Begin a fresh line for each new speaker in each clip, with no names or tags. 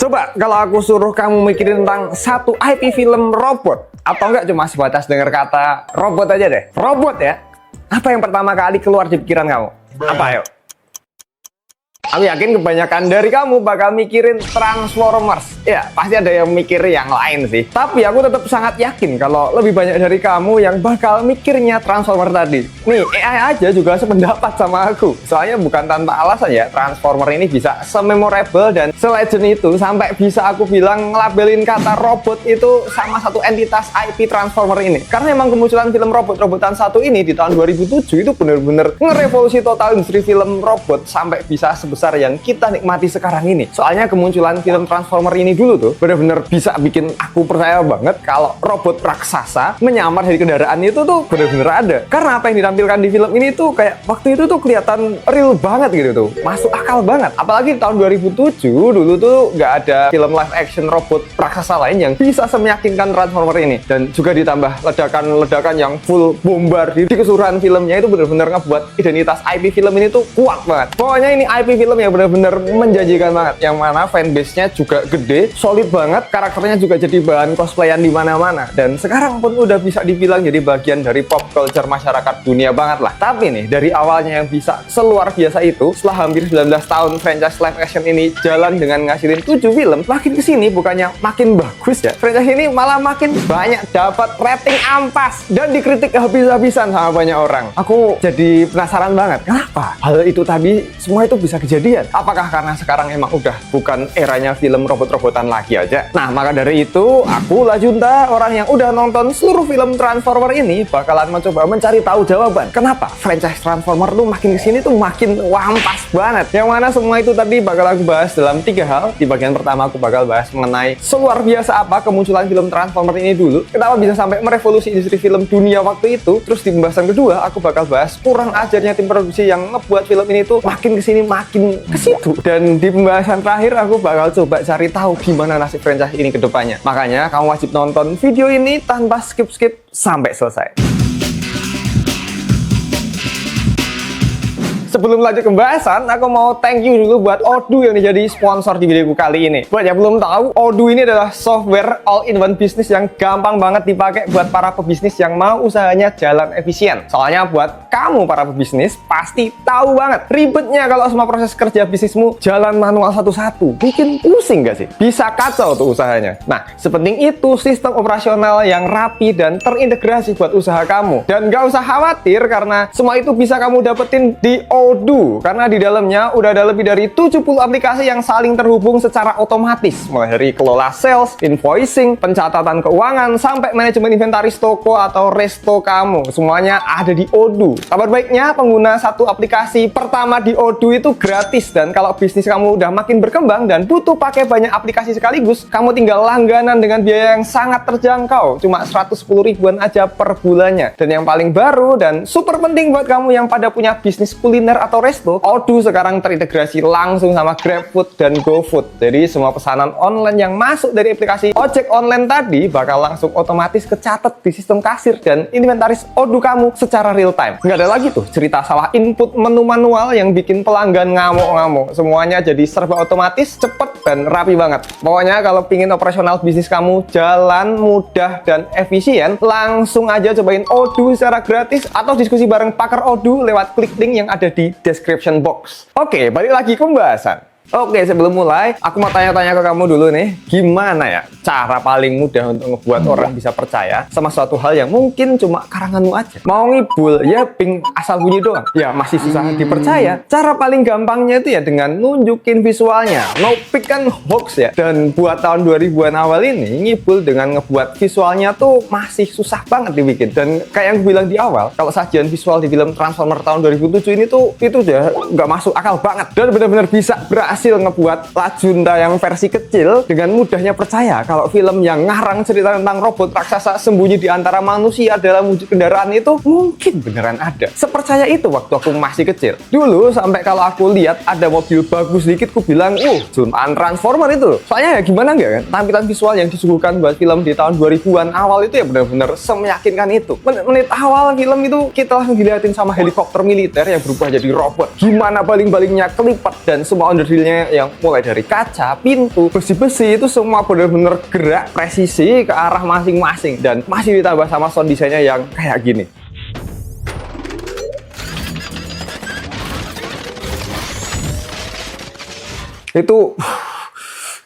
Coba kalau aku suruh kamu mikirin tentang satu IP film robot, atau enggak cuma sebatas dengar kata robot aja deh. Robot ya. Apa yang pertama kali keluar di pikiran kamu? Apa ayo? Aku yakin kebanyakan dari kamu bakal mikirin Transformers. Ya, pasti ada yang mikir yang lain sih. Tapi aku tetap sangat yakin kalau lebih banyak dari kamu yang bakal mikirnya Transformer tadi. Nih, AI aja juga sependapat sama aku. Soalnya bukan tanpa alasan ya, Transformer ini bisa se-memorable dan se-legend itu sampai bisa aku bilang ngelabelin kata robot itu sama satu entitas IP Transformer ini. Karena emang kemunculan film robot-robotan satu ini di tahun 2007 itu bener-bener ngerevolusi total industri film robot sampai bisa sebesar yang kita nikmati sekarang ini. Soalnya kemunculan film Transformer ini dulu tuh bener-bener bisa bikin aku percaya banget kalau robot raksasa menyamar dari kendaraan itu tuh bener-bener ada. Karena apa yang ditampilkan di film ini tuh kayak waktu itu tuh kelihatan real banget gitu tuh, masuk akal banget. Apalagi di tahun 2007 dulu tuh nggak ada film live action robot raksasa lain yang bisa semeyakinkan Transformer ini. Dan juga ditambah ledakan-ledakan yang full bombar di keseluruhan filmnya itu bener-bener ngebuat identitas IP film ini tuh kuat banget. Pokoknya ini IP film yang benar-benar menjanjikan banget, yang mana fanbase-nya juga gede, solid banget, karakternya juga jadi bahan cosplayan di mana-mana, dan sekarang pun udah bisa dibilang jadi bagian dari pop culture masyarakat dunia banget lah. Tapi nih, dari awalnya yang bisa seluar biasa itu, setelah hampir 19 tahun franchise live action ini jalan dengan ngasilin 7 film, makin kesini bukannya makin bagus ya, franchise ini malah makin banyak dapat rating ampas dan dikritik habis-habisan sama banyak orang. Aku jadi penasaran banget, kenapa hal itu tadi semua itu bisa kejadian? Apakah karena sekarang emang udah bukan eranya film robot-robotan lagi aja? Nah, maka dari itu, aku Lajunta, orang yang udah nonton seluruh film Transformer ini, bakalan mencoba mencari tahu jawaban. Kenapa franchise Transformer tuh makin kesini tuh makin wampas banget? Yang mana semua itu tadi bakal aku bahas dalam 3 hal. Di bagian pertama aku bakal bahas mengenai seluar biasa apa kemunculan film Transformer ini dulu. Kenapa bisa sampai merevolusi industri film dunia waktu itu? Terus di pembahasan kedua, aku bakal bahas kurang ajarnya tim produksi yang ngebuat film ini tuh makin kesini makin ke situ. Dan di pembahasan terakhir aku bakal coba cari tahu gimana nasib franchise ini ke depannya. Makanya kamu wajib nonton video ini tanpa skip-skip sampai selesai. Sebelum lanjut ke pembahasan, aku mau thank you dulu buat Odoo yang jadi sponsor di videoku kali ini. Buat yang belum tahu, Odoo ini adalah software all-in-one bisnis yang gampang banget dipakai buat para pebisnis yang mau usahanya jalan efisien. Soalnya buat kamu para pebisnis pasti tahu banget ribetnya kalau semua proses kerja bisnismu jalan manual satu-satu. Bikin pusing gak sih? Bisa kacau tuh usahanya. Nah, sepenting itu sistem operasional yang rapi dan terintegrasi buat usaha kamu. Dan gak usah khawatir karena semua itu bisa kamu dapetin di Odoo, karena di dalamnya udah ada lebih dari 70 aplikasi yang saling terhubung secara otomatis, mulai dari kelola sales, invoicing, pencatatan keuangan, sampai manajemen inventaris toko atau resto kamu. Semuanya ada di Odoo. Kabar baiknya, pengguna satu aplikasi pertama di Odoo itu gratis, dan kalau bisnis kamu udah makin berkembang dan butuh pakai banyak aplikasi sekaligus, kamu tinggal langganan dengan biaya yang sangat terjangkau, cuma 110 ribuan aja per bulannya. Dan yang paling baru dan super penting buat kamu yang pada punya bisnis kuliner atau resto, Odoo sekarang terintegrasi langsung sama GrabFood dan GoFood. Jadi semua pesanan online yang masuk dari aplikasi ojek online tadi bakal langsung otomatis kecatat di sistem kasir dan inventaris Odoo kamu secara real time. Nggak ada lagi tuh cerita salah input menu manual yang bikin pelanggan ngamuk-ngamuk. Semuanya jadi serba otomatis, cepet dan rapi banget. Pokoknya kalau pingin operasional bisnis kamu jalan mudah dan efisien, langsung aja cobain Odoo secara gratis atau diskusi bareng pakar Odoo lewat klik link yang ada di description box. Oke, balik lagi ke pembahasan. Oke, sebelum mulai, aku mau tanya-tanya ke kamu dulu nih, gimana ya cara paling mudah untuk ngebuat orang bisa percaya sama suatu hal yang mungkin cuma karanganmu aja? Mau ngibul, ya ping asal bunyi doang, ya masih susah dipercaya. Cara paling gampangnya itu ya dengan nunjukin visualnya. No pic kan hoax ya, dan buat tahun 2000-an awal ini, ngibul dengan ngebuat visualnya tuh masih susah banget dibikin. Dan kayak yang gue bilang di awal, kalau sajian visual di film Transformer tahun 2007 ini tuh, itu udah nggak masuk akal banget. Dan benar-benar bisa berhasil ngebuat Lajunta yang versi kecil dengan mudahnya percaya kalau film yang ngarang cerita tentang robot raksasa sembunyi di antara manusia dalam wujud kendaraan itu mungkin beneran ada. Sepercaya itu waktu aku masih kecil. Dulu sampai kalau aku lihat ada mobil bagus dikit, aku bilang, cuma Transformer itu. Soalnya ya gimana nggak kan, tampilan visual yang disuguhkan buat film di tahun 2000-an awal itu ya benar-benar semeyakinkan itu. Menit awal film itu kita langsung dilihatin sama helikopter militer yang berubah jadi robot. Gimana baling-balingnya kelipat dan semua onderdil mobilnya yang mulai dari kaca, pintu, besi-besi itu semua bener-bener gerak presisi ke arah masing-masing, dan masih ditambah sama sound desainnya yang kayak gini. Itu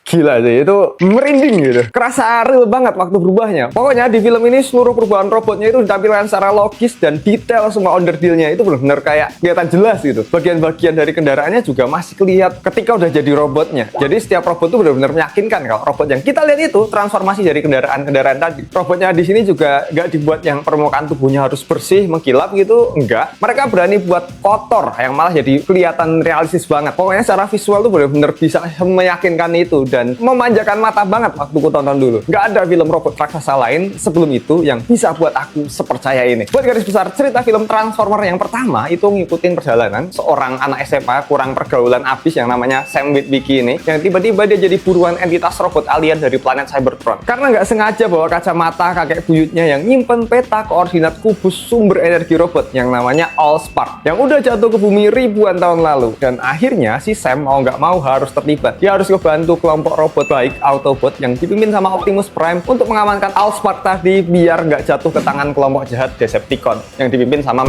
gila sih, itu merinding gitu. Kerasa real banget waktu berubahnya. Pokoknya di film ini seluruh perubahan robotnya itu ditampilkan secara logis dan detail, semua underdeal-nya itu benar-benar kayak kelihatan jelas gitu. Bagian-bagian dari kendaraannya juga masih kelihatan ketika udah jadi robotnya. Jadi setiap robot itu benar-benar meyakinkan kalau robot yang kita lihat itu transformasi dari kendaraan-kendaraan tadi. Robotnya di sini juga nggak dibuat yang permukaan tubuhnya harus bersih, mengkilap gitu, enggak. Mereka berani buat kotor, yang malah jadi kelihatan realistis banget. Pokoknya secara visual tuh benar-benar bisa meyakinkan itu, dan memanjakan mata banget waktu ku tonton dulu. Nggak ada film robot raksasa lain sebelum itu yang bisa buat aku sepercaya ini. Buat garis besar, cerita film Transformer yang pertama itu ngikutin perjalanan seorang anak SMA kurang pergaulan abis yang namanya Sam Witwicky ini, yang tiba-tiba dia jadi buruan entitas robot alien dari planet Cybertron. Karena nggak sengaja bawa kacamata kakek buyutnya yang nyimpen peta koordinat kubus sumber energi robot yang namanya Allspark, yang udah jatuh ke bumi ribuan tahun lalu. Dan akhirnya si Sam mau nggak mau harus terlibat. Dia harus ngebantu kelompok robot baik Autobot yang dipimpin sama Optimus Prime untuk mengamankan Allspark tadi biar nggak jatuh ke tangan kelompok jahat Decepticon yang dipimpin sama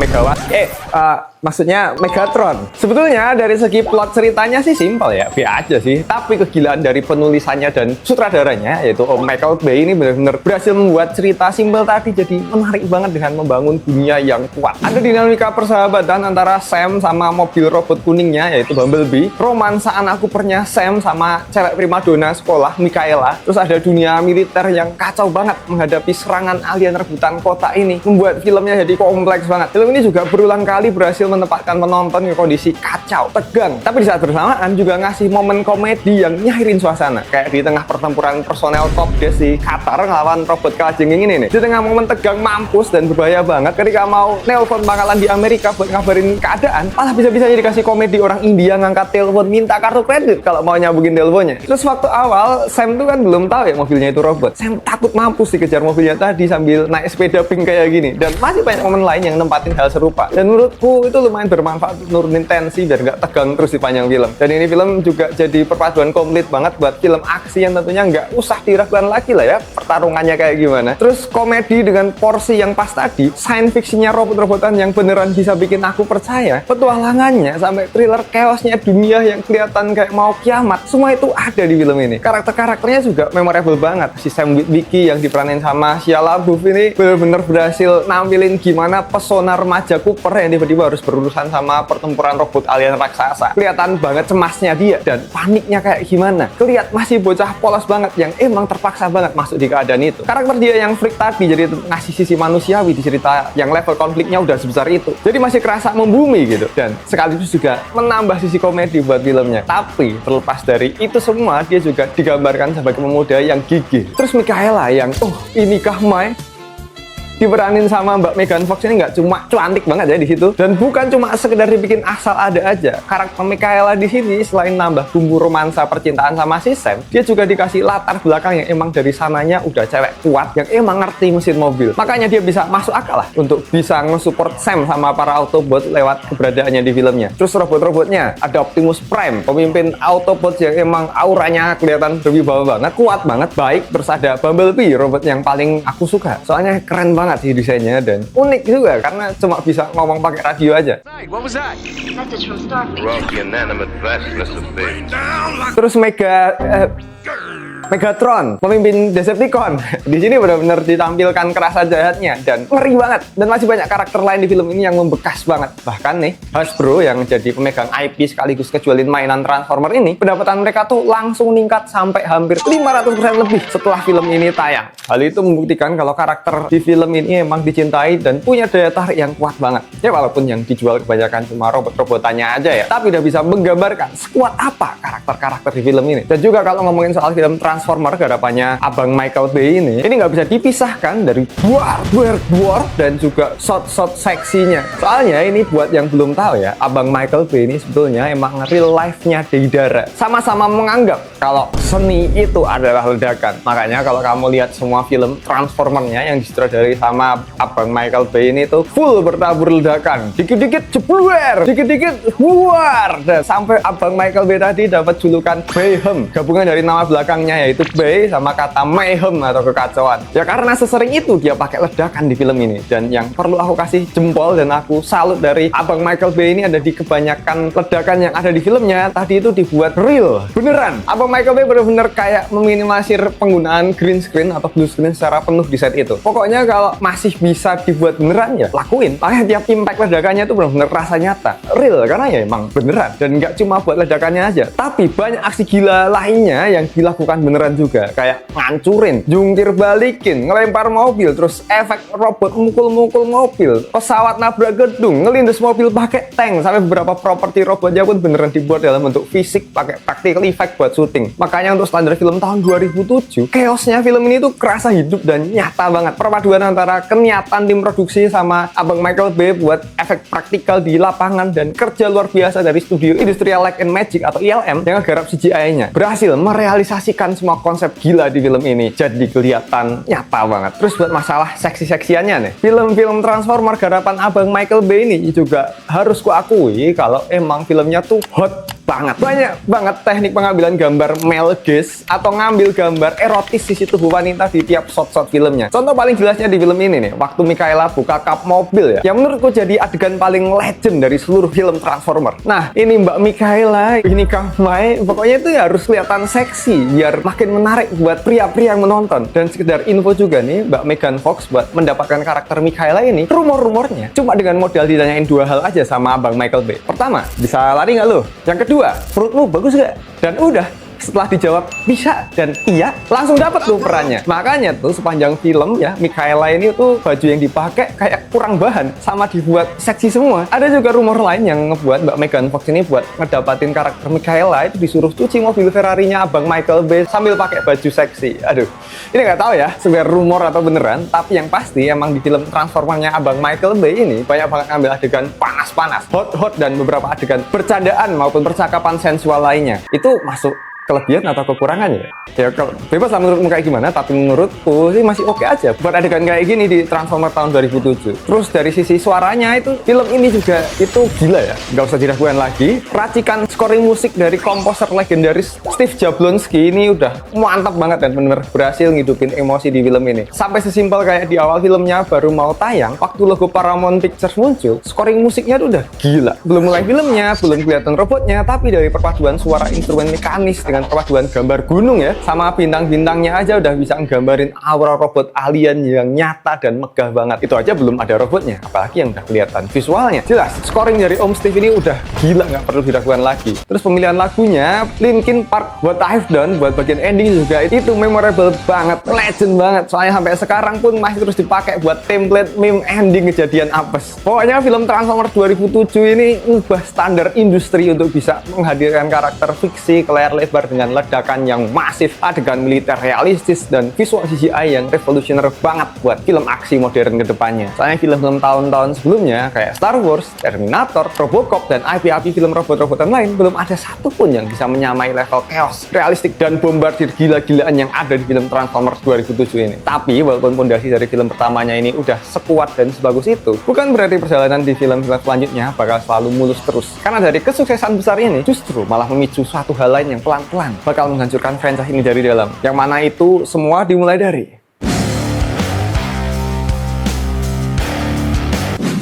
maksudnya Megatron. Sebetulnya dari segi plot ceritanya sih simpel ya, biasa aja sih. Tapi kegilaan dari penulisannya dan sutradaranya, yaitu Om Michael Bay, ini benar-benar berhasil membuat cerita simpel tadi jadi menarik banget dengan membangun dunia yang kuat. Ada dinamika persahabatan antara Sam sama mobil robot kuningnya, yaitu Bumblebee. Romansa anak kupernya Sam sama cewek primadona sekolah, Mikaela. Terus ada dunia militer yang kacau banget menghadapi serangan alien rebutan kota ini. Membuat filmnya jadi kompleks banget. Film ini juga berulang kali berhasil menempatkan penonton ke kondisi kacau, tegang, tapi di saat bersamaan juga ngasih momen komedi yang nyairin suasana. Kayak di tengah pertempuran personel top desk di Qatar ngelawan robot kalajengking ini nih. Di tengah momen tegang mampus dan berbahaya banget, ketika mau nelpon pangkalan di Amerika buat ngabarin keadaan, malah bisa-bisanya dikasih komedi orang India ngangkat telepon minta kartu kredit kalau mau nyambungin teleponnya. Terus waktu awal Sam tuh kan belum tahu ya mobilnya itu robot. Sam takut mampus dikejar mobilnya tadi sambil naik sepeda pink kayak gini. Dan masih banyak momen lain yang nempatin hal serupa. Dan menurutku itu lumayan bermanfaat untuk nurunin tensi biar nggak tegang terus di panjang film. Dan ini film juga jadi perpaduan komplit banget buat film aksi yang tentunya nggak usah diragukan lagi lah ya pertarungannya kayak gimana. Terus komedi dengan porsi yang pas tadi, science fictionnya robot-robotan yang beneran bisa bikin aku percaya, petualangannya sampai thriller chaosnya dunia yang kelihatan kayak mau kiamat, semua itu ada di film ini. Karakter-karakternya juga memorable banget. Si Sam Witwicky yang diperanin sama Shia LaBeouf ini bener-bener berhasil nampilin gimana pesona remaja Cooper yang tiba-tiba harus berurusan sama pertempuran robot alien raksasa. Kelihatan banget cemasnya dia dan paniknya kayak gimana. Kelihatan masih bocah polos banget yang emang terpaksa banget masuk di keadaan itu. Karakter dia yang freak tadi jadi ngasih sisi manusiawi di cerita yang level konfliknya udah sebesar itu. Jadi masih kerasa membumi gitu. Dan sekaligus juga menambah sisi komedi buat filmnya. Tapi terlepas dari itu semua, dia juga digambarkan sebagai pemuda yang gigih. Terus Mikaela yang, inikah Mai? Diperanin sama Mbak Megan Fox ini nggak cuma cantik banget ya di situ, dan bukan cuma sekedar dibikin asal ada aja. Karakter Mikaela di sini selain nambah bumbu romansa percintaan sama si Sam, dia juga dikasih latar belakang yang emang dari sananya udah cewek kuat yang emang ngerti mesin mobil. Makanya dia bisa masuk akal lah untuk bisa nge-support Sam sama para Autobot lewat keberadaannya di filmnya. Terus robot-robotnya ada Optimus Prime, pemimpin Autobot yang emang auranya kelihatan berwibawa banget, kuat banget, baik. Terus ada Bumblebee, robot yang paling aku suka, soalnya keren banget sih desainnya dan unik juga karena cuma bisa ngomong pakai radio aja. Terus Megatron, pemimpin Decepticon. Di sini benar-benar ditampilkan kerasa jahatnya dan ngeri banget. Dan masih banyak karakter lain di film ini yang membekas banget. Bahkan nih, Hasbro yang jadi pemegang IP sekaligus ngejualin mainan Transformer ini, pendapatan mereka tuh langsung meningkat sampai hampir 500% lebih setelah film ini tayang. Hal itu membuktikan kalau karakter di film ini emang dicintai dan punya daya tarik yang kuat banget. Ya walaupun yang dijual kebanyakan cuma robot-robotannya aja ya, tapi udah bisa menggambarkan sekuat apa karakter-karakter di film ini. Dan juga kalau ngomongin soal film Transformer Transformer garapannya Abang Michael Bay ini nggak bisa dipisahkan dari buar dan juga shot-shot seksinya. Soalnya ini buat yang belum tahu ya, Abang Michael Bay ini sebetulnya emang real life-nya Deidara. Sama-sama menganggap kalau seni itu adalah ledakan. Makanya kalau kamu lihat semua film Transformer-nya yang disutradarai sama Abang Michael Bay ini tuh full bertabur ledakan. Dikit-dikit jebluer, dikit-dikit buar. Dan sampai Abang Michael Bay tadi dapat julukan Bayhem, gabungan dari nama belakangnya yaitu Bay sama kata mayhem atau kekacauan. Ya karena sesering itu dia pakai ledakan di film ini. Dan yang perlu aku kasih jempol dan aku salut dari Abang Michael Bay ini ada di kebanyakan ledakan yang ada di filmnya tadi itu dibuat real, beneran. Abang Michael Bay bener-bener kayak meminimalisir penggunaan green screen atau blue screen secara penuh di set itu. Pokoknya kalau masih bisa dibuat beneran ya lakuin. Makanya tiap impact ledakannya itu bener-bener rasa nyata, real, karena ya emang beneran. Dan nggak cuma buat ledakannya aja, tapi banyak aksi gila lainnya yang dilakukan beneran juga, kayak ngancurin, jungkir balikin, ngelempar mobil, terus efek robot mukul-mukul mobil, pesawat nabrak gedung, ngelindes mobil pakai tank, sampai beberapa properti robotnya pun beneran dibuat dalam bentuk fisik pakai practical effect buat syuting. Makanya untuk standar film tahun 2007, chaosnya film ini tuh kerasa hidup dan nyata banget. Perpaduan antara keniatan tim produksi sama Abang Michael Bay buat efek praktikal di lapangan dan kerja luar biasa dari studio Industrial Light and Magic atau ILM yang garap CGI-nya berhasil merealisasikan semua konsep gila di film ini jadi kelihatan nyata banget. Terus buat masalah seksi-seksiannya nih, film-film Transformer garapan Abang Michael Bay ini juga harus kuakui kalau emang filmnya tuh hot banget. Banyak banget teknik pengambilan gambar male gaze atau ngambil gambar erotis sisi tubuh wanita di tiap shot-shot filmnya. Contoh paling jelasnya di film ini nih, waktu Mikaela buka kap mobil ya, yang menurutku jadi adegan paling legend dari seluruh film Transformer. Nah, ini Mbak Mikaela, ini Kang Mai, pokoknya itu ya harus kelihatan seksi biar makin menarik buat pria-pria yang menonton. Dan sekedar info juga nih, Mbak Megan Fox buat mendapatkan karakter Mikaela ini, rumor-rumornya cuma dengan modal ditanyain dua hal aja sama Abang Michael Bay. Pertama, bisa lari nggak lo? Yang kedua, perutmu bagus gak? Dan udah, setelah dijawab bisa dan iya, langsung dapat tuh perannya. Makanya tuh sepanjang film ya, Mikaela ini tuh baju yang dipakai kayak kurang bahan sama dibuat seksi semua. Ada juga rumor lain yang ngebuat Mbak Megan Fox ini buat ngedapatin karakter Mikaela itu disuruh cuci mobil Ferrari-nya Abang Michael Bay sambil pakai baju seksi. Aduh, ini nggak tahu ya sebenarnya rumor atau beneran, tapi yang pasti emang di film Transformer-nya Abang Michael Bay ini banyak banget ngambil adegan panas-panas, hot-hot, dan beberapa adegan bercandaan maupun percakapan sensual lainnya. Itu masuk kelebihan atau kekurangannya? Ya kalau bebas lah menurutmu kayak gimana, tapi menurutku sih masih oke aja buat adegan kayak gini di Transformer tahun 2007. Terus dari sisi suaranya itu, film ini juga itu gila ya, nggak usah diragukan lagi. Racikan scoring musik dari komposer legendaris Steve Jablonsky ini udah mantap banget dan bener-bener berhasil ngidupin emosi di film ini. Sampai sesimpel kayak di awal filmnya baru mau tayang, waktu logo Paramount Pictures muncul, scoring musiknya tuh udah gila. Belum mulai filmnya, belum kelihatan robotnya, tapi dari perpaduan suara instrumen mekanis dengan perpaduan gambar gunung ya, sama bintang-bintangnya aja udah bisa nggambarin aura robot alien yang nyata dan megah banget. Itu aja belum ada robotnya, apalagi yang udah kelihatan visualnya. Jelas, scoring dari Om Steve ini udah gila, nggak perlu diragukan lagi. Terus pemilihan lagunya, Linkin Park buat I've Done, buat bagian ending juga itu memorable banget, legend banget. Soalnya sampai sekarang pun masih terus dipakai buat template meme ending kejadian apes. Pokoknya film Transformers 2007 ini ubah standar industri untuk bisa menghadirkan karakter fiksi ke layar lebar dengan ledakan yang masif, adegan militer realistis, dan visual CGI yang revolusioner banget buat film aksi modern kedepannya. Soalnya film-film tahun-tahun sebelumnya kayak Star Wars, Terminator, Robocop, dan IP-IP film robot-robotan lain belum ada satupun yang bisa menyamai level chaos, realistik, dan bombardir gila-gilaan yang ada di film Transformers 2007 ini. Tapi walaupun fondasi dari film pertamanya ini udah sekuat dan sebagus itu, bukan berarti perjalanan di film-film selanjutnya bakal selalu mulus terus. Karena dari kesuksesan besar ini justru malah memicu suatu hal lain yang pelan-pelan bakal menghancurkan franchise ini dari dalam. Yang mana itu semua dimulai dari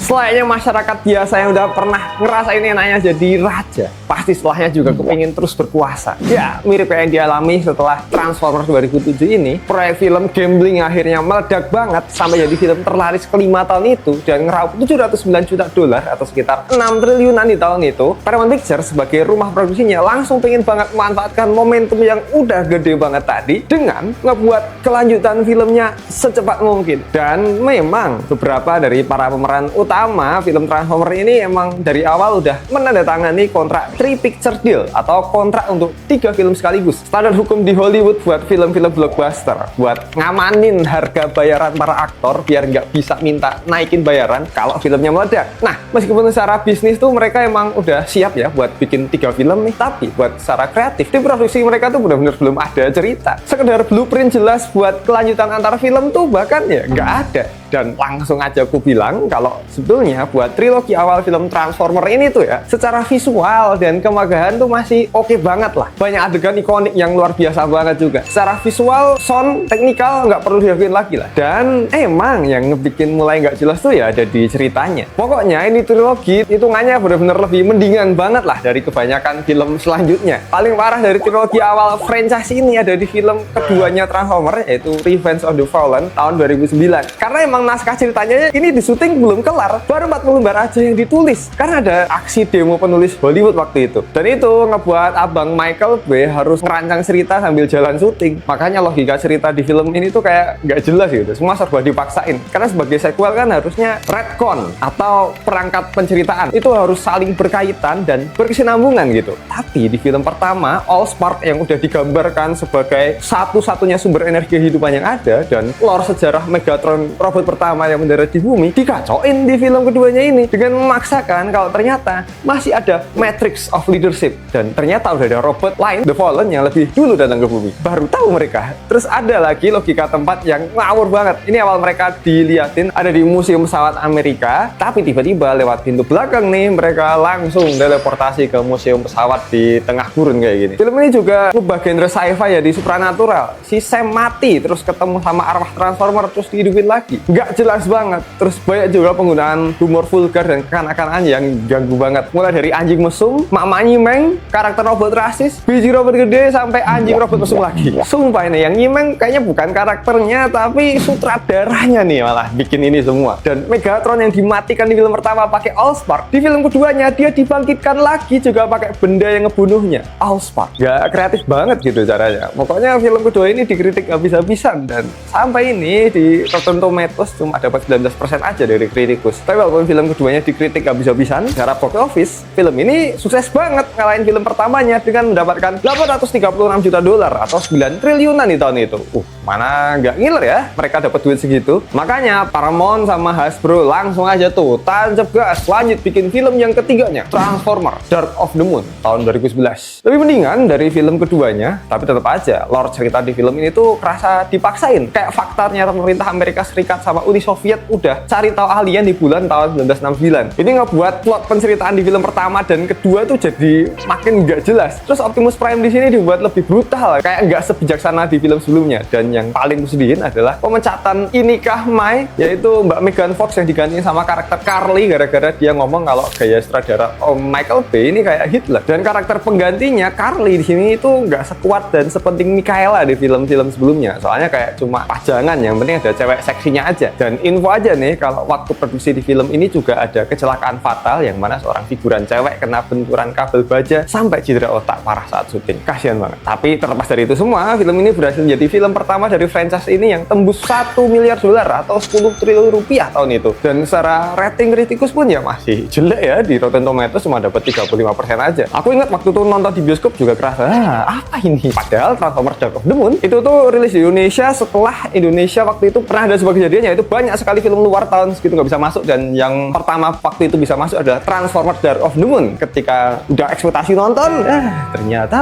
selayaknya masyarakat biasa yang udah pernah ngerasain enaknya jadi raja, pasti setelahnya juga kepingin terus berkuasa. Ya, mirip kayak yang dialami setelah Transformers 2007 ini. Proyek film gambling akhirnya meledak banget sampai jadi film terlaris kelima tahun itu dan ngeraup 709 juta dolar atau sekitar 6 triliunan di tahun itu. Paramount Pictures sebagai rumah produksinya langsung pengen banget memanfaatkan momentum yang udah gede banget tadi dengan ngebuat kelanjutan filmnya secepat mungkin. Dan memang beberapa dari para pemeran utama film Transformers ini emang dari awal udah menandatangani kontrak 3 picture deal atau kontrak untuk 3 film sekaligus. Standar hukum di Hollywood buat film-film blockbuster, buat ngamanin harga bayaran para aktor biar nggak bisa minta naikin bayaran kalau filmnya meledak. Nah, meskipun secara bisnis tuh mereka emang udah siap ya buat bikin 3 film nih, tapi buat secara kreatif di produksi mereka tuh benar-benar belum ada cerita. Sekedar blueprint jelas buat kelanjutan antara film tuh bahkan ya nggak ada. Dan langsung aja aku bilang kalau sebetulnya buat trilogi awal film Transformer ini tuh ya, secara visual dan kemagahan tuh masih oke banget lah. Banyak adegan ikonik yang luar biasa banget juga. Secara visual, sound, teknikal nggak perlu diraguin lagi lah. Dan emang yang ngebikin mulai nggak jelas tuh ya ada di ceritanya. Pokoknya ini trilogi hitungannya bener-bener lebih mendingan banget lah dari kebanyakan film selanjutnya. Paling parah dari trilogi awal franchise ini ada di film keduanya Transformer, yaitu Revenge of the Fallen tahun 2009. Karena emang naskah ceritanya ini di syuting belum kelar, baru 40 lembar aja yang ditulis karena ada aksi demo penulis Hollywood waktu itu. Dan itu ngebuat abang Michael Bay harus ngerancang cerita sambil jalan syuting. Makanya logika cerita di film ini tuh kayak nggak jelas gitu, semua serba dipaksain. Karena sebagai sequel kan harusnya retcon atau perangkat penceritaan itu harus saling berkaitan dan berkesinambungan gitu. Tapi di film pertama, Allspark yang udah digambarkan sebagai satu-satunya sumber energi kehidupan yang ada dan lore sejarah Megatron robot pertama yang mendarat di bumi dikacauin di film keduanya ini dengan memaksakan kalau ternyata masih ada Matrix of Leadership dan ternyata udah ada robot lain The Fallen yang lebih dulu datang ke bumi. Baru tahu mereka. Terus ada lagi logika tempat yang ngawur banget. Ini awal mereka diliatin ada di museum pesawat Amerika, tapi tiba-tiba lewat pintu belakang nih mereka langsung teleportasi ke museum pesawat di tengah gurun kayak gini. Film ini juga ngubah genre sci-fi ya di supranatural. Si Sam mati terus ketemu sama arwah Transformer terus dihidupin lagi. Nggak jelas banget. Terus banyak juga penggunaan humor vulgar dan kekanak-kanakan yang ganggu banget. Mulai dari anjing mesum, Mak Nyimeng, karakter robot rasis, biji robot gede, sampai anjing robot mesum lagi. Sumpah ini, yang Nyimeng kayaknya bukan karakternya, tapi sutradaranya nih malah bikin ini semua. Dan Megatron yang dimatikan di film pertama pakai Allspark, di film keduanya dia dibangkitkan lagi juga pakai benda yang ngebunuhnya, Allspark. Nggak kreatif banget gitu caranya. Pokoknya film kedua ini dikritik habis-habisan dan sampai ini di Rotten Tomatoes cuma dapat 19% aja dari kritikus. Tapi walaupun film keduanya dikritik habis-habisan, secara box office, film ini sukses banget ngalahin film pertamanya dengan mendapatkan 836 juta dolar atau 9 triliunan di tahun itu. Mana nggak ngiler ya mereka dapat duit segitu. Makanya Paramount sama Hasbro langsung aja tuh tancap gas lanjut bikin film yang ketiganya, Transformer Dark of the Moon tahun 2011. Lebih mendingan dari film keduanya, tapi tetap aja lore cerita di film ini tuh kerasa dipaksain. Kayak faktanya pemerintah Amerika Serikat sama Uni Soviet udah cari tahu alien di bulan tahun 1969. Ini ngebuat plot penceritaan di film pertama dan kedua tuh jadi makin nggak jelas. Terus Optimus Prime di sini dibuat lebih brutal, kayak nggak sebijaksana di film sebelumnya. Dan yang paling kesedihin adalah pemecatan Inikah Mai, yaitu Mbak Megan Fox yang digantiin sama karakter Carly gara-gara dia ngomong kalau gaya sutradara Om Michael Bay ini kayak Hitler. Dan karakter penggantinya Carly di sini itu nggak sekuat dan sepenting Michaela di film-film sebelumnya. Soalnya kayak cuma pajangan, yang penting ada cewek seksinya aja. Dan info aja nih, kalau waktu produksi di film ini juga ada kecelakaan fatal yang mana seorang figuran cewek kena benturan kabel baja sampai cedera otak parah saat syuting. Kasihan banget. Tapi terlepas dari itu semua, film ini berhasil menjadi film pertama dari franchise ini yang tembus 1 miliar dolar atau 10 triliun rupiah tahun itu. Dan secara rating kritikus pun ya masih jelek ya, di Rotten Tomatoes cuma dapat 35% aja. Aku ingat waktu tuh nonton di bioskop juga kerasa, apa ini? Padahal Transformers Dark of the Moon itu tuh rilis di Indonesia setelah Indonesia waktu itu pernah ada sebuah kejadian, yaitu banyak sekali film luar tahun segitu nggak bisa masuk, dan yang pertama waktu itu bisa masuk adalah Transformers Dark of the Moon. Ketika udah ekspektasi nonton, ternyata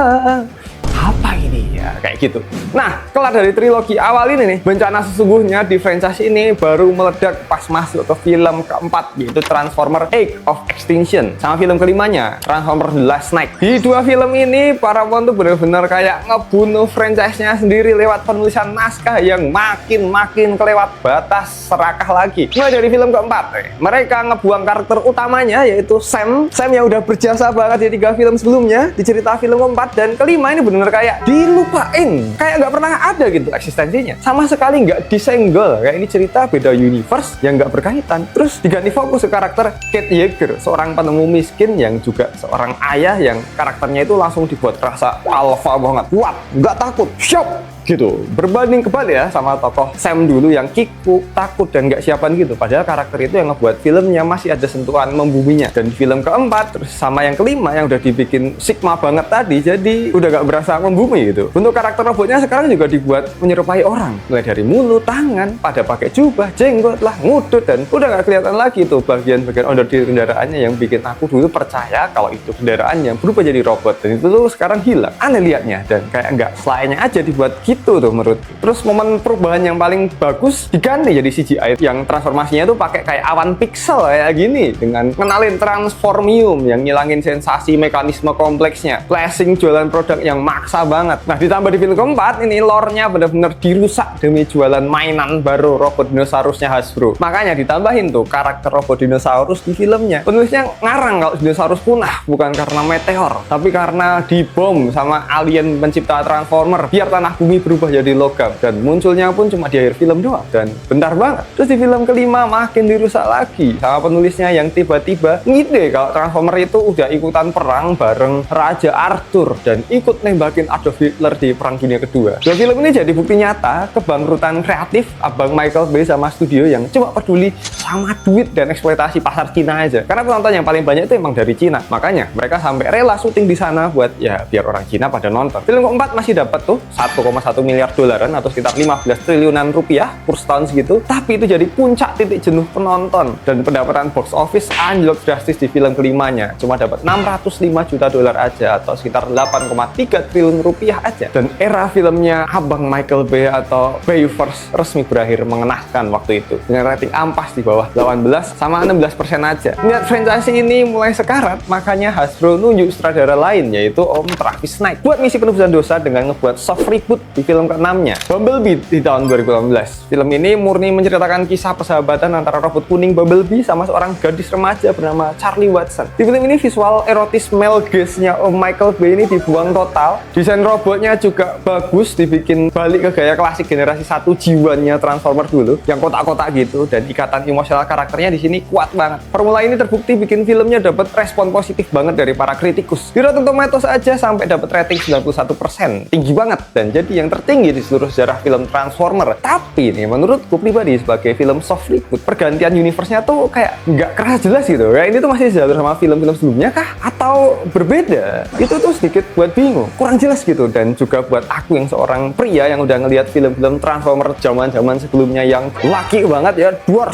apa ini ya, kayak gitu. Nah, kelar dari trilogi awal ini nih, bencana sesungguhnya di franchise ini baru meledak pas masuk ke film keempat, yaitu Transformer Age of Extinction, sama film kelimanya Transformer The Last Knight. Di dua film ini Paramount tuh bener-bener kayak ngebunuh franchise-nya sendiri lewat penulisan naskah yang makin kelewat batas serakah lagi. Mulai dari film keempat, mereka ngebuang karakter utamanya, yaitu Sam yang udah berjasa banget di 3 film sebelumnya di cerita film keempat, dan kelima ini bener-bener kayak dilupain, kayak nggak pernah ada gitu eksistensinya, sama sekali nggak disenggol. Kayak ini cerita beda universe yang nggak berkaitan. Terus diganti fokus ke karakter Kate Yeager, seorang penemu miskin yang juga seorang ayah yang karakternya itu langsung dibuat kerasa alpha banget, kuat, nggak takut, shock gitu. Berbanding kebalik ya sama tokoh Sam dulu yang kikuk, takut, dan nggak siapan gitu. Padahal karakter itu yang ngebuat filmnya masih ada sentuhan membuminya. Dan di film keempat, terus sama yang kelima yang udah dibikin Sigma banget tadi, jadi udah nggak berasa membumi gitu. Bentuk karakter robotnya sekarang juga dibuat menyerupai orang. Mulai dari mulut, tangan, pada pakai jubah, jenggot lah, ngudut, dan udah nggak kelihatan lagi tuh bagian-bagian ondel di kendaraannya yang bikin aku dulu percaya kalau itu kendaraannya berubah jadi robot. Dan itu tuh sekarang hilang. Aneh liatnya, dan kayak nggak selainnya aja dibuat gitu tuh menurut. Terus momen perubahan yang paling bagus diganti jadi CGI yang transformasinya tuh pakai kayak awan pixel kayak gini, dengan ngenalin transformium yang ngilangin sensasi mekanisme kompleksnya, flashing jualan produk yang maksa banget. Nah, ditambah di film keempat ini lore-nya bener-bener dirusak demi jualan mainan baru robot dinosaurusnya Hasbro. Makanya ditambahin tuh karakter robot dinosaurus di filmnya. Penulisnya ngarang kalau dinosaurus punah bukan karena meteor, tapi karena dibom sama alien pencipta Transformer biar tanah bumi berubah jadi logam, dan munculnya pun cuma di akhir film doang dan bentar banget. Terus di film kelima makin dirusak lagi sama penulisnya yang tiba-tiba ngide kalau Transformer itu udah ikutan perang bareng Raja Arthur dan ikut nembakin Adolf Hitler di Perang Dunia Kedua. Dan film ini jadi bukti nyata kebangkrutan kreatif abang Michael Bay sama studio yang cuma peduli sama duit dan eksploitasi pasar Cina aja. Karena penonton yang paling banyak itu emang dari Cina. Makanya mereka sampai rela syuting di sana buat ya biar orang Cina pada nonton. Film keempat masih dapat tuh 1,1 miliar dolaran atau sekitar 15 triliunan rupiah per tahun segitu. Tapi itu jadi puncak titik jenuh penonton, dan pendapatan box office anjlok drastis di film kelimanya. Cuma dapat 605 juta dolar aja atau sekitar 8,3 triliun rupiah aja. Dan era filmnya abang Michael Bay atau Bayverse resmi berakhir mengenaskan waktu itu dengan rating ampas di bawah 18 sama 16% aja. Niat franchise ini mulai sekarat, makanya Hasbro nunjuk sutradara lain yaitu Om Travis Knight buat misi penebusan dosa dengan ngebuat soft reboot di film ke-6-nya, Bumblebee, di tahun 2018. Film ini murni menceritakan kisah persahabatan antara robot kuning Bumblebee sama seorang gadis remaja bernama Charlie Watson. Di film ini visual erotis male gaze-nya Om Michael Bay ini dibuang total. Desain robotnya juga bagus, dibikin balik ke gaya klasik generasi 1 jiwanya Transformer dulu, yang kotak-kotak gitu, dan ikatan emosional karakternya di sini kuat banget. Formula ini terbukti bikin filmnya dapat respon positif banget dari para kritikus. Di Rotten Tomatoes aja sampai dapat rating 91%. Tinggi banget, dan jadi yang tertinggi di seluruh sejarah film Transformer. Tapi nih menurutku pribadi sebagai film soft reboot, pergantian universe-nya tuh kayak nggak keras jelas gitu. Kayak ini tuh masih sejalan sama film-film sebelumnya kah? Atau berbeda? Itu tuh sedikit buat bingung, kurang jelas gitu. Dan juga buat aku yang seorang pria yang udah ngelihat film-film Transformer zaman-zaman sebelumnya yang laki banget ya, duar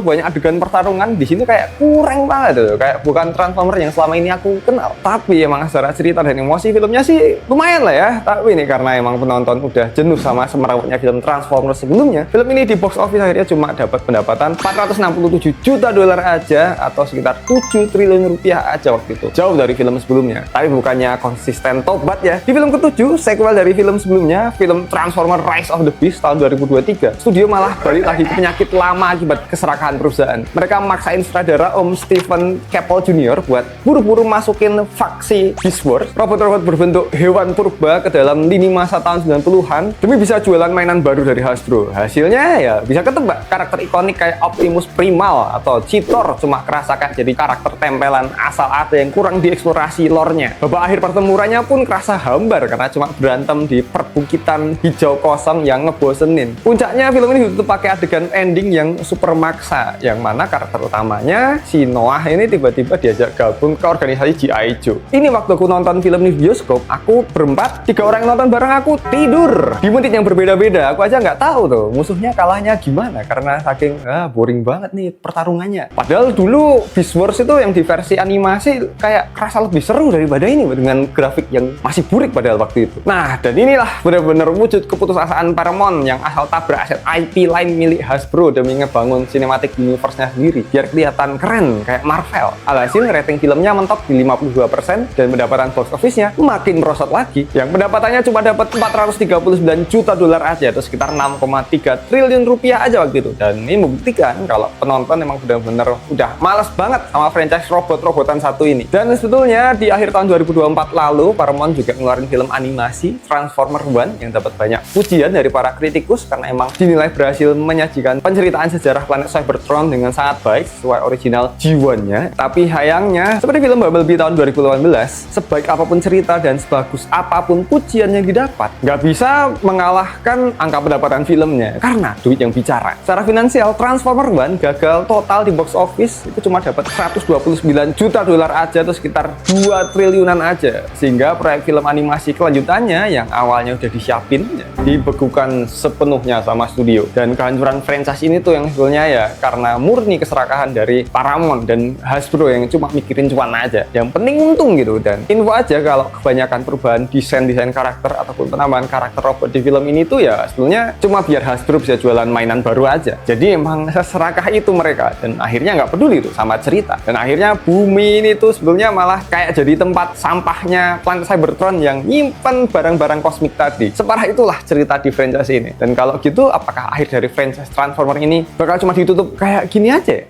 banyak adegan pertarungan, di sini kayak kurang banget tuh. Kayak bukan Transformer yang selama ini aku kenal. Tapi emang secara cerita dan emosi filmnya sih lumayan lah ya. Tapi ini karena emang penonton udah jenuh sama semerawutnya film Transformers sebelumnya, film ini di box office akhirnya cuma dapat pendapatan 467 juta dolar aja atau sekitar 7 triliun rupiah aja waktu itu. Jauh dari film sebelumnya. Tapi bukannya konsisten tobat ya. Di film ke-7, sequel dari film sebelumnya, film Transformer Rise of the Beast tahun 2023, studio malah balik lagi ke penyakit lama akibat keserakahan perusahaan. Mereka maksain sutradara Om Stephen Caple Jr. buat buru-buru masukin faksi Beast Wars, robot-robot berbentuk hewan purba, ke dalam lini masa tahun 90-an demi bisa jualan mainan baru dari Hasbro. Hasilnya ya bisa ketebak, karakter ikonik kayak Optimus Primal atau Cheetor cuma kerasa kayak jadi karakter tempelan asal ada yang kurang dieksplorasi lore-nya. Babak akhir pertempurannya pun kerasa hambar karena cuma berantem di perbukitan hijau kosong yang ngebosenin. Puncaknya film ini ditutup pakai adegan ending yang super maksa, yang mana karakter utamanya si Noah ini tiba-tiba diajak gabung ke organisasi G.I. Joe. Ini waktu aku nonton film ini di bioskop, aku berempat, 3 orang yang nonton bareng aku tidur di menit yang berbeda-beda. Aku aja nggak tahu tuh musuhnya kalahnya gimana karena saking boring banget nih pertarungannya. Padahal dulu Beast Wars itu yang di versi animasi kayak kerasa lebih seru daripada ini dengan grafik yang masih burik padahal waktu itu. Nah, dan inilah benar-benar wujud keputusasaan Paramount yang asal tabrak aset IP lain milik Hasbro demi ngebangun cinematic universe-nya sendiri biar kelihatan keren kayak Marvel. Alhasil rating filmnya mentok di 52% dan pendapatan box office-nya makin merosot lagi. Yang pendapatannya cuma dapat 439 juta dolar aja atau sekitar 6,3 triliun rupiah aja waktu itu. Dan ini membuktikan kalau penonton emang benar-benar udah males banget sama franchise robot-robotan satu ini. Dan sebetulnya di akhir tahun 2024 lalu Paramount juga ngeluarin film animasi Transformer One yang dapat banyak pujian dari para kritikus karena emang dinilai berhasil menyajikan penceritaan sejarah planet Cybertron dengan sangat baik sesuai original G1-nya. Tapi sayangnya, seperti film Bumblebee tahun 2018, sebaik apapun cerita dan sebagus apapun pujian yang didapat, nggak bisa mengalahkan angka pendapatan filmnya karena duit yang bicara. Secara finansial, Transformer One gagal total di box office itu cuma dapat 129 juta dolar aja, atau sekitar 2 triliunan aja, sehingga proyek film animasi kelanjutannya yang awalnya udah disiapin dibekukan sepenuhnya sama studio. Dan kehancuran franchise ini tuh yang sebetulnya ya karena murni keserakahan dari Paramount dan Hasbro yang cuma mikirin cuan aja, yang penting untung gitu. Dan info aja kalau kebanyakan perubahan desain karakter ataupun penambahan karakter robot di film ini tuh ya sebetulnya cuma biar Hasbro bisa jualan mainan baru aja. Jadi emang seserakah itu mereka, dan akhirnya nggak peduli tuh sama cerita. Dan akhirnya bumi ini tuh sebetulnya malah kayak jadi tempat sampahnya planet Cybertron yang nyimpen barang-barang kosmik tadi. Separah itulah cerita di franchise ini. Dan kalau gitu, apakah akhir dari franchise Transformer ini bakal cuma ditutup kayak gini aja?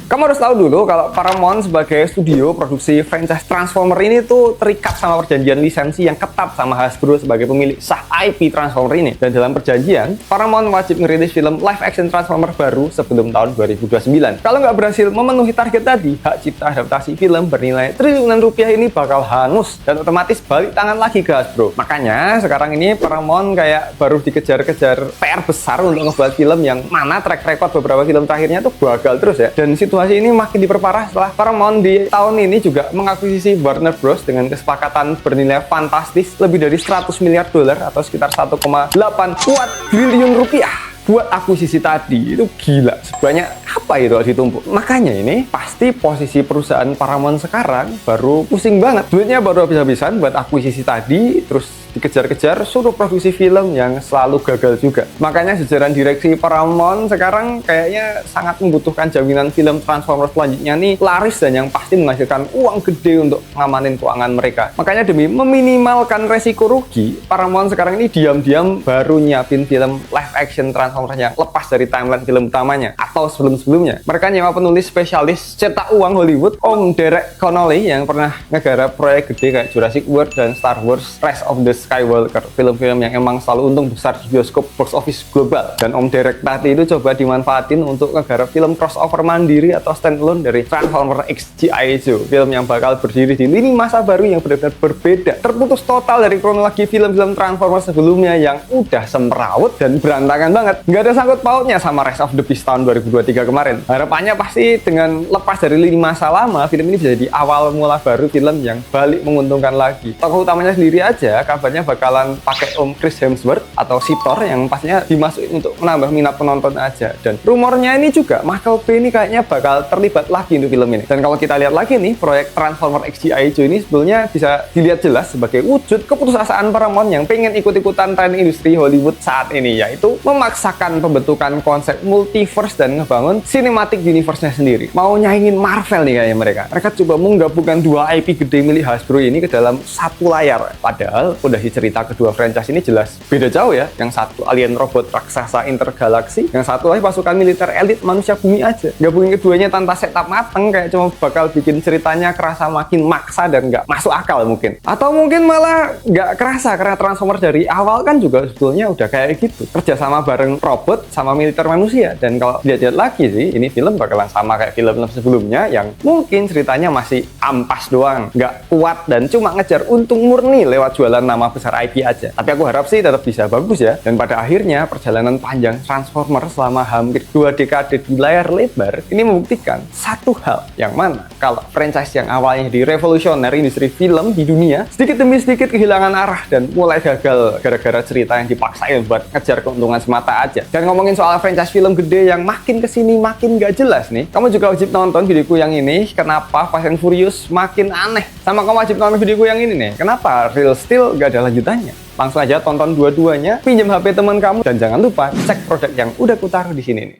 Kamu harus tahu dulu kalau Paramount sebagai studio produksi franchise Transformer ini tuh terikat sama perjanjian lisensi yang ketat sama Hasbro sebagai pemilik sah IP Transformer ini. Dan dalam perjanjian, Paramount wajib ngerilis film live action Transformer baru sebelum tahun 2029. Kalau nggak berhasil memenuhi target tadi, hak cipta adaptasi film bernilai triliunan rupiah ini bakal hangus dan otomatis balik tangan lagi ke Hasbro. Makanya sekarang ini Paramount kayak baru dikejar-kejar PR besar untuk ngebuat film yang mana track record beberapa film terakhirnya tuh gagal terus ya. Dan situasi ini makin diperparah setelah Paramount di tahun ini juga mengakuisisi Warner Bros dengan kesepakatan bernilai fantastis lebih dari 100 miliar dolar atau sekitar 1,8 triliun rupiah. Buat akuisisi tadi itu gila, sebanyak apa itu ditumpuk. Makanya ini pasti posisi perusahaan Paramount sekarang baru pusing banget, duitnya baru habis-habisan buat akuisisi tadi, terus dikejar-kejar suruh produksi film yang selalu gagal juga. Makanya jajaran direksi Paramount sekarang kayaknya sangat membutuhkan jaminan film Transformers selanjutnya nih laris dan yang pasti menghasilkan uang gede untuk ngamanin keuangan mereka. Makanya demi meminimalkan resiko rugi, Paramount sekarang ini diam-diam baru nyiapin film live action Transformers yang lepas dari timeline film utamanya atau sebelum-sebelumnya. Mereka nyewa penulis spesialis cetak uang Hollywood, Om Derek Connolly, yang pernah ngegarap proyek gede kayak Jurassic World dan Star Wars Rise of the Skywalker, film-film yang emang selalu untung besar di bioskop box office global. Dan Om Derek tadi itu coba dimanfaatin untuk ngegarap film crossover mandiri atau standalone dari Transformer X G.I. Joe, film yang bakal berdiri di lini masa baru yang benar-benar berbeda, terputus total dari kronologi film-film Transformers sebelumnya yang udah semrawut dan berantakan banget. Nggak ada sangkut pautnya sama Rise of the Beast tahun 2023 kemarin. Harapannya pasti dengan lepas dari lini masa lama, film ini bisa jadi awal mula baru film yang balik menguntungkan lagi. Tokoh utamanya sendiri aja kabarnya bakalan pakai Om Chris Hemsworth atau si Thor yang pastinya dimasukin untuk menambah minat penonton aja. Dan rumornya ini juga Michael Bay ini kayaknya bakal terlibat lagi untuk film ini. Dan kalau kita lihat lagi nih, proyek Transformer X G.I. Joe ini sebetulnya bisa dilihat jelas sebagai wujud keputusasaan Paramount yang pengen ikut-ikutan tren industri Hollywood saat ini, yaitu memaksakan pembentukan konsep multiverse dan ngebangun cinematic universe-nya sendiri. Mau nyaingin Marvel nih kayaknya mereka. Mereka coba menggabungkan dua IP gede milik Hasbro ini ke dalam satu layar. Padahal udah cerita kedua franchise ini jelas beda jauh ya. Yang satu alien robot raksasa intergalaksi, yang satu lagi pasukan militer elit manusia bumi aja. Gabungin keduanya tanpa setup mateng kayak cuma bakal bikin ceritanya kerasa makin maksa dan nggak masuk akal mungkin. Atau mungkin malah nggak kerasa karena Transformer dari awal kan juga sebetulnya udah kayak gitu. Kerjasama bareng robot sama militer manusia. Dan kalau lihat-lihat lagi sih, ini film bakalan sama kayak film-film sebelumnya yang mungkin ceritanya masih ampas doang, nggak kuat dan cuma ngejar untung murni lewat jualan nama besar IP aja. Tapi aku harap sih tetap bisa bagus ya. Dan pada akhirnya perjalanan panjang Transformer selama hampir 2 dekade di layar lebar ini membuktikan satu hal, yang mana kalau franchise yang awalnya di revolusioner industri film di dunia sedikit demi sedikit kehilangan arah dan mulai gagal gara-gara cerita yang dipaksain buat ngejar keuntungan semata aja. Dan ngomongin soal franchise film gede yang makin kesini makin gak jelas nih, kamu juga wajib nonton videoku yang ini, kenapa Fast and Furious makin aneh. Sama kamu wajib nonton videoku yang ini nih, kenapa Real Steel gak ada lanjutannya. Langsung aja tonton dua-duanya, pinjam HP teman kamu, dan jangan lupa cek produk yang udah kutaruh di sini nih.